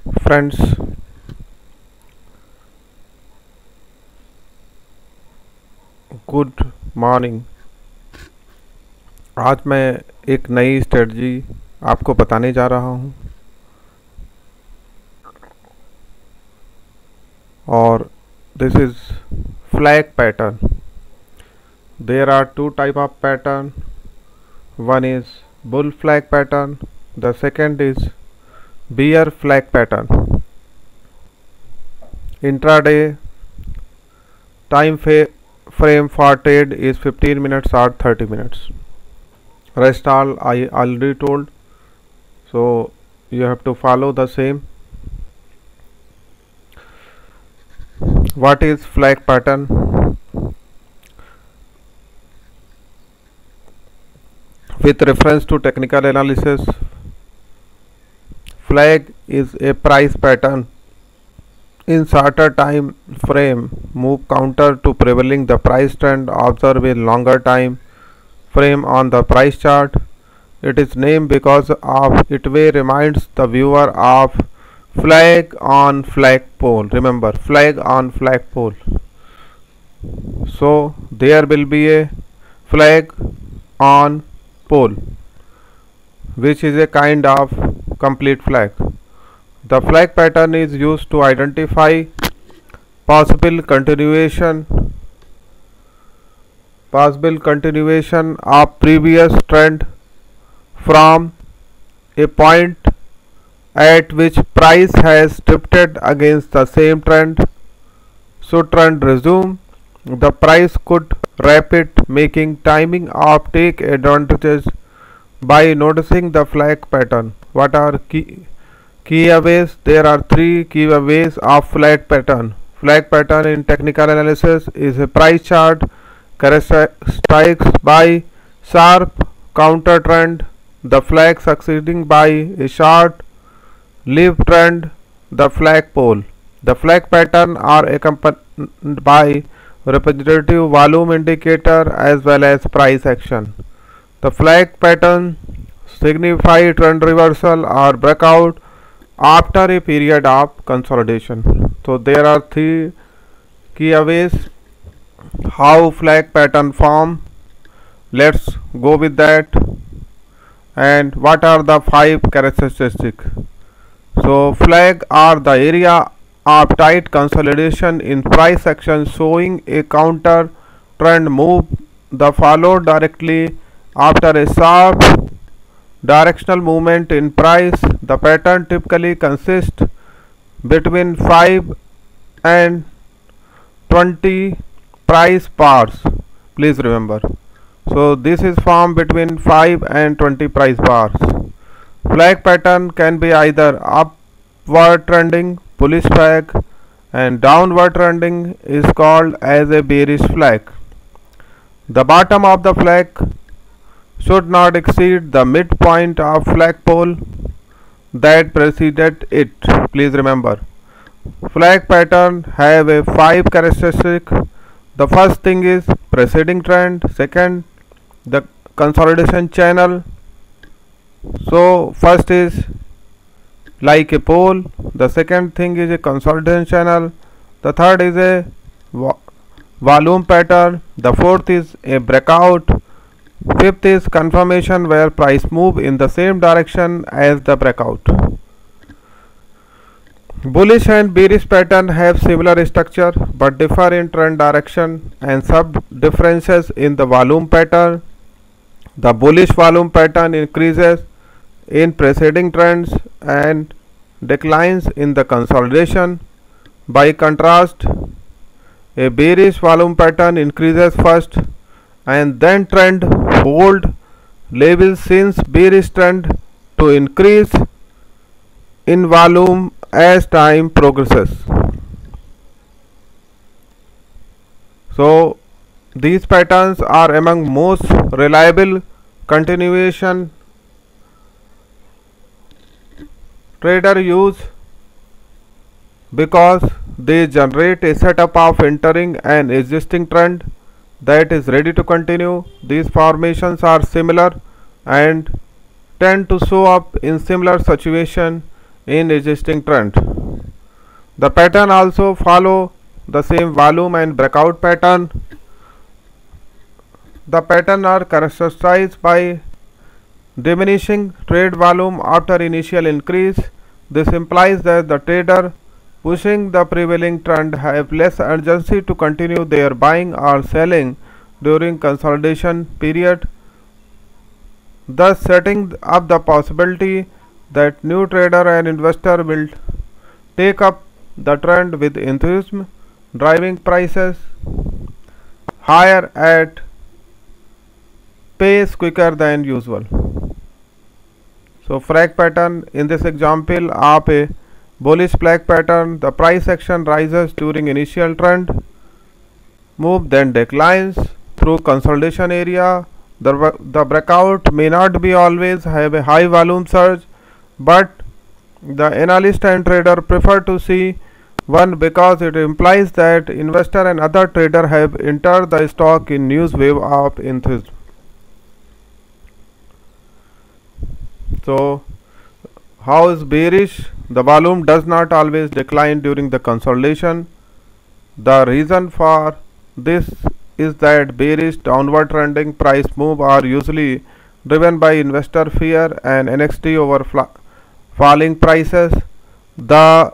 Friends, good morning. आज मैं एक नई स्ट्रेटजी आपको बताने जा रहा हूँ और this is flag pattern. There are two type of pattern. One is bull flag pattern, the second is bear flag pattern. Intraday time frame for trade is 15 minutes or 30 minutes. Rest all I already told, so you have to follow the same. What is flag pattern? With reference to technical analysis, flag is a price pattern in shorter time frame move counter to prevailing the price trend observed in longer time frame on the price chart. It is named because of it way reminds the viewer of flag on flagpole. Remember, flag on flagpole. So there will be a flag on pole, which is a kind of complete flag. The flag pattern is used to identify possible continuation of previous trend from a point at which price has drifted against the same trend. So trend resume, the price could rapid making timing of take advantages by noticing the flag pattern. What are keyways? There are three keyways of flag pattern. Flag pattern in technical analysis is a price chart characterized by sharp counter trend, the flag succeeding by a short lived trend, the flagpole. The flag pattern are accompanied by representative volume indicator as well as price action. The flag pattern signify trend reversal or breakout after a period of consolidation. So there are three keyways how flag pattern form. Let's go with that. And what are the five characteristics? So flag are the area of tight consolidation in price action showing a counter trend move the followed directly after a sharp directional movement in price. The pattern typically consists between 5 and 20 price bars. Please remember. So this is formed between 5 and 20 price bars. Flag pattern can be either upward trending bullish flag and downward trending is called as a bearish flag. The bottom of the flag should not exceed the midpoint of flagpole that preceded it. Please remember, flag pattern have a 5 characteristics. The first thing is preceding trend, second the consolidation channel. So first is like a pole, the second thing is a consolidation channel, the third is a volume pattern, the fourth is a breakout, fifth is confirmation where price move in the same direction as the breakout. Bullish and bearish pattern have similar structure but differ in trend direction and sub differences in the volume pattern. The bullish volume pattern increases in preceding trends and declines in the consolidation. By contrast, a bearish volume pattern increases first and then trend hold levels since bearish trend to increase in volume as time progresses. So these patterns are among most reliable continuation trader use because they generate a setup of entering an existing trend that is ready to continue. These formations are similar and tend to show up in similar situation in existing trend. The pattern also follow the same volume and breakout pattern. The pattern are characterized by diminishing trade volume after initial increase. This implies that the trader pushing the prevailing trend have less urgency to continue their buying or selling during consolidation period, thus setting up the possibility that new trader and investor will take up the trend with enthusiasm, driving prices higher at pace quicker than usual. So flag pattern, in this example of a bullish flag pattern, the price action rises during initial trend move, then declines through consolidation area. The breakout may not be always have a high volume surge, but the analyst and trader prefer to see one because it implies that investor and other trader have entered the stock in news wave of enthusiasm. So how is bearish? The volume does not always decline during the consolidation. The reason for this is that bearish downward trending price move are usually driven by investor fear and NXT over falling prices. The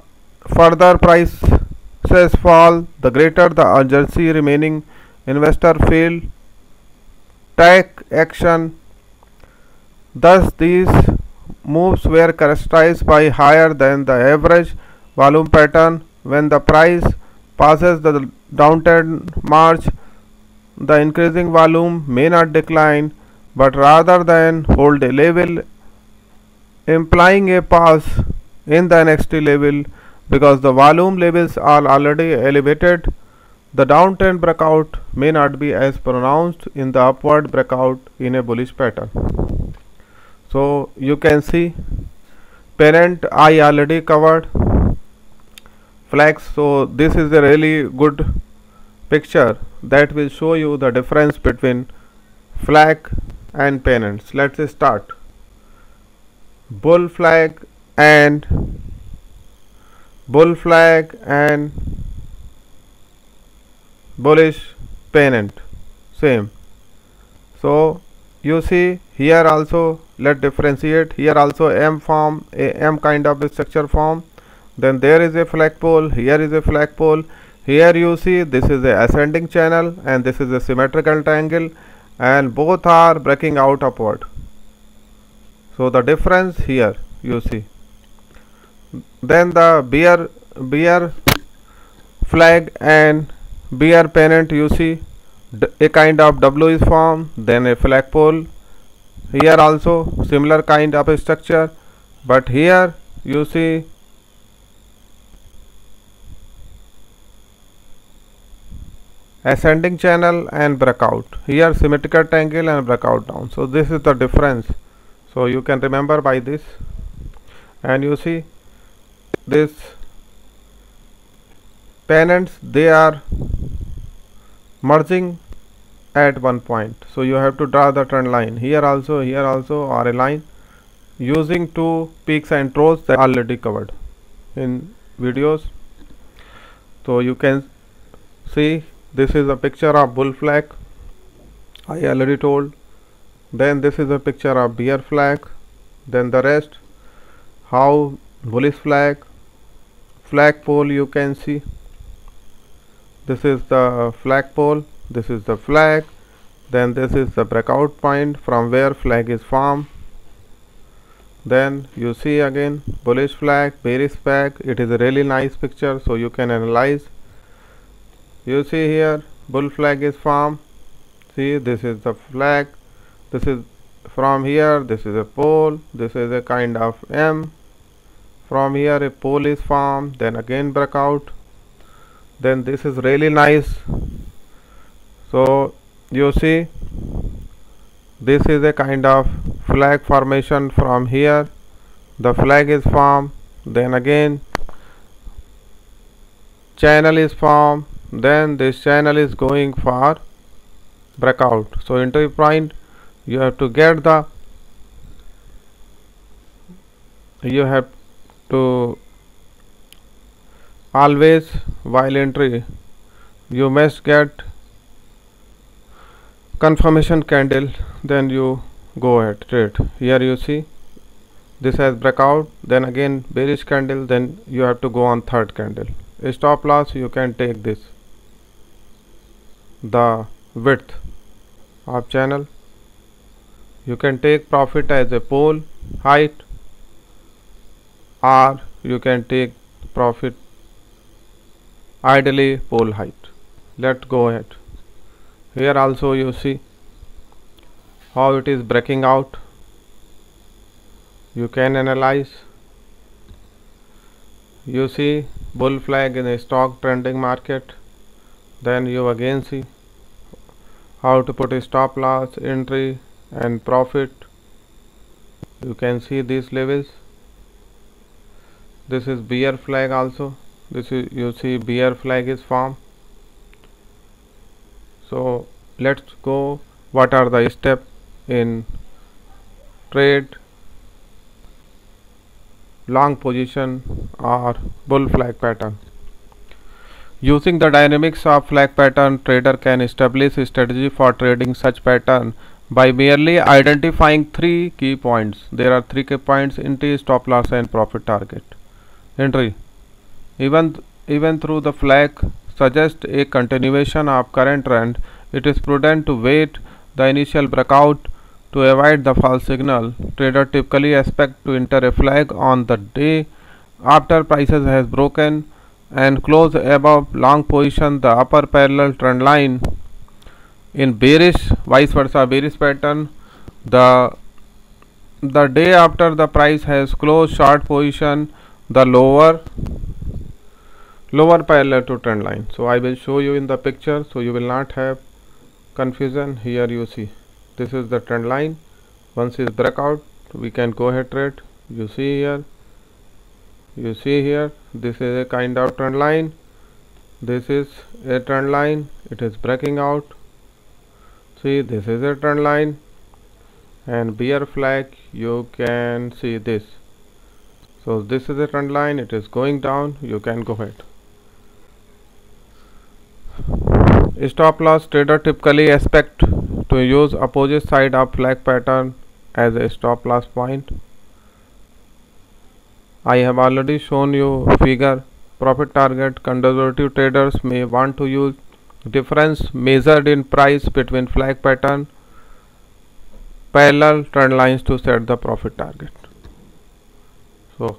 further prices fall, the greater the urgency remaining investor feel take action. Thus, these moves were characterized by higher than the average volume pattern. When the price passes the downtrend march, the increasing volume may not decline but rather than hold a level, implying a pause in the next level. Because the volume levels are already elevated, the downtrend breakout may not be as pronounced in the upward breakout in a bullish pattern. So you can see parent I already covered, flags. So this is a really good picture that will show you the difference between flag and pennants. Let's start. Bull flag and bullish pennant, same. So you see here also, let's differentiate. Here also M form, a M kind of a structure form. Then there is a flagpole, here is a flagpole. Here you see this is a ascending channel and this is a symmetrical triangle, and both are breaking out upward. So the difference here you see. Then the bear flag and bear pennant, you see a kind of W is formed, then a flagpole. Here also similar kind of a structure, but here you see ascending channel and breakout. Here symmetrical triangle and breakout down. So this is the difference. So you can remember by this, and you see this pennants, they are merging at one point. So you have to draw the trend line here also or a line using two peaks and troughs that already covered in videos. So you can see this is a picture of bull flag, I already told. Then this is a picture of bear flag. Then the rest, how bullish flagpole, you can see this is the flagpole, this is the flag, then this is the breakout point from where flag is formed. Then you see again bullish flag, bearish flag. It is a really nice picture, so you can analyze. You see here bull flag is formed. See, this is the flag, this is from here, this is a pole, this is a kind of M. From here a pole is formed, then again breakout. Then this is really nice. So you see this is a kind of flag formation. From here the flag is formed, then again channel is formed, then this channel is going for breakout. So entry point, you have to get the to always while entry you must get confirmation candle, then you go ahead trade. Here you see this has breakout, then again bearish candle, then you have to go on third candle. A stop loss you can take this, the width of channel. You can take profit as a pole height, or you can take profit ideally pole height. Let's go ahead. Here also you see how it is breaking out. You can analyze. You see bull flag in a stock trending market. Then you again see how to put a stop loss, entry and profit. You can see these levels. This is bear flag also. This is, you see bear flag is formed. So let's go. What are the steps in trade long position or bull flag pattern? Using the dynamics of flag pattern, trader can establish a strategy for trading such pattern by merely identifying three key points. There are three key points: entry, stop loss and profit target. Entry. Even through the flag suggests a continuation of current trend, it is prudent to wait the initial breakout to avoid the false signal. Trader typically expect to enter a flag on the day after prices has broken and close above long position the upper parallel trend line. In bearish, vice versa bearish pattern, the day after the price has closed short position the lower parallel to trend line. So I will show you in the picture so you will not have confusion. Here you see this is the trend line. Once it breakout we can go ahead trade. You see here, this is a kind of trend line. This is a trend line, it is breaking out. See, this is a trend line, and bear flag you can see this. So this is a trend line, it is going down, you can go ahead. Stop loss, trader typically expect to use opposite side of flag pattern as a stop loss point. I have already shown you figure. Profit target. Conservative traders may want to use difference measured in price between flag pattern parallel trend lines to set the profit target. So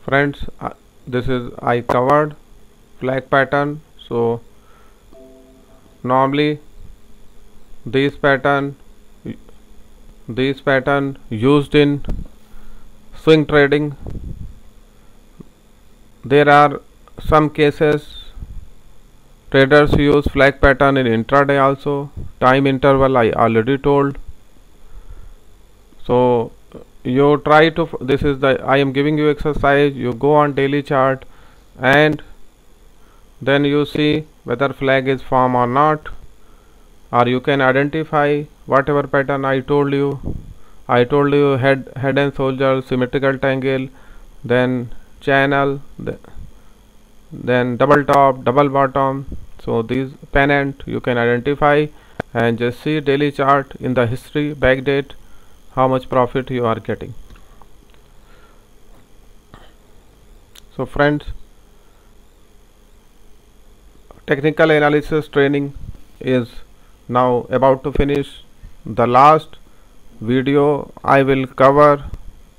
friends, this is I covered flag pattern. So normally this pattern used in swing trading. There are some cases traders use flag pattern in intraday also. Time interval I already told. So you try to, this is the, I am giving you exercise. You go on daily chart and then you see whether flag is formed or not, or you can identify whatever pattern I told you. I told you head and shoulder, symmetrical triangle, then channel, then double top, double bottom. So these pennant you can identify and just see daily chart in the history backdate how much profit you are getting. So friends, technical analysis training is now about to finish. The last video I will cover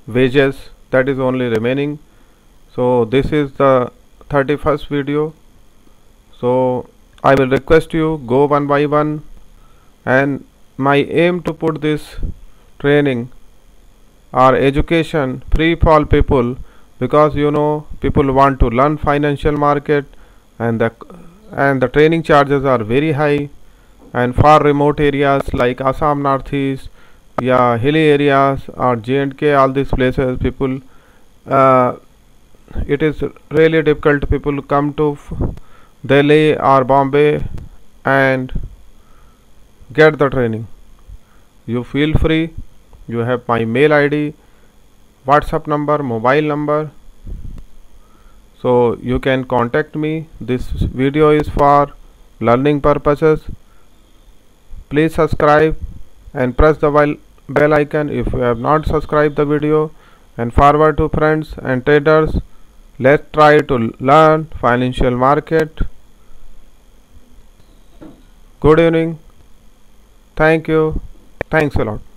wages, that is only remaining. So this is the 31st video. So I will request you go one by one, and my aim to put this training or education free for all people, because you know people want to learn financial market, and the training charges are very high, and far remote areas like Assam Northeast, yeah, hilly areas or J&K, all these places people it is really difficult people come to Delhi or Bombay and get the training. You feel free, you have my mail ID, WhatsApp number, mobile number, so you can contact me. This video is for learning purposes. Please subscribe and press the bell icon if you have not subscribed the video, and forward to friends and traders. Let's try to learn financial market. Good evening. Thank you. Thanks a lot.